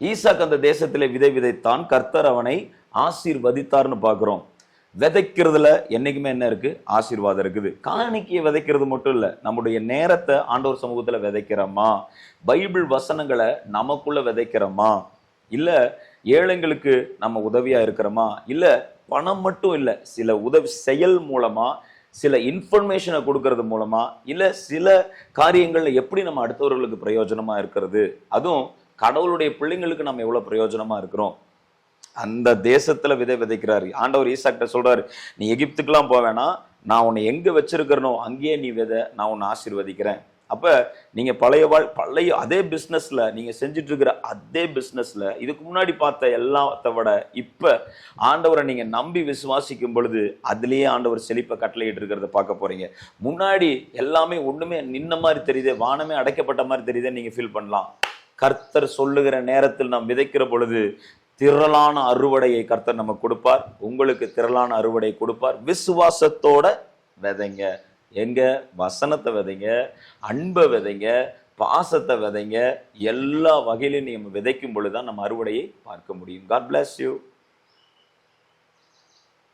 ஈசாக் அந்த தேசத்திலே விதை விதைத்தான், கர்த்தர் அவனை ஆசீர்வதித்தார்னு பார்க்கிறோம். விதைக்கிறதுல என்னைக்குமே என்ன இருக்கு? ஆசீர்வாதம் இருக்குது. காணிக்கையை விதைக்கிறது மட்டும் இல்ல, நம்முடைய நேரத்தை ஆண்டவர் சமூகத்துல விதைக்கிறோமா, பைபிள் வசனங்களை நமக்குள்ள விதைக்கிறோமா, இல்ல ஏழைங்களுக்கு நம்ம உதவியா இருக்கிறோமா, இல்ல பணம் மட்டும் இல்ல, சில உதவி செயல் மூலமா, சில இன்ஃபர்மேஷனை கொடுக்கறது மூலமா, இல்ல சில காரியங்கள்ல எப்படி நம்ம அடுத்தவர்களுக்கு பிரயோஜனமா இருக்கிறது, அதுவும் கடவுளுடைய பிள்ளைங்களுக்கு நம்ம எவ்வளவு பிரயோஜனமா இருக்கிறோம். அந்த தேசத்துல விதை விதைக்கிறாரு ஆண்டவர். ஈசாக்கிட்ட சொல்றாரு, நீ எகிப்துக்கெல்லாம் போவேனா, நான் உன்னை எங்க வச்சிருக்கிறனோ அங்கேயே நீ விதை, நான் உன்னை ஆசீர்வதிக்கிறேன். அப்ப நீங்க பழைய அதே பிசினஸ்ல நீங்க செஞ்சுட்டு இருக்கிற அதே பிசினஸ்ல இதுக்கு முன்னாடி பார்த்த எல்லாத்த விட இப்ப ஆண்டவரை நீங்க நம்பி விசுவாசிக்கும் பொழுது அதுலயே ஆண்டவர் செழிப்பை கட்டளையிட்டு இருக்கிறத பார்க்க போறீங்க. முன்னாடி எல்லாமே ஒண்ணுமே நின்ன மாதிரி தெரியுது, வானமே அடைக்கப்பட்ட மாதிரி தெரியுது, நீங்க ஃபீல் பண்ணலாம். கர்த்தர் சொல்லுகிற நேரத்தில் நாம் விதைக்கிற பொழுது திரளான அறுவடையை கர்த்தர் நமக்கு கொடுப்பார். உங்களுக்கு திரளான அறுவடை கொடுப்பார். விசுவாசத்தோட விதைங்க. எங்க? வசனத்தை விதைங்க, அன்பை விதைங்க, பாசத்தை விதைங்க. எல்லா வகையிலும் நீங்க விதைக்கும் பொழுதுதான் நம்ம அறுவடையை பார்க்க முடியும். God bless you.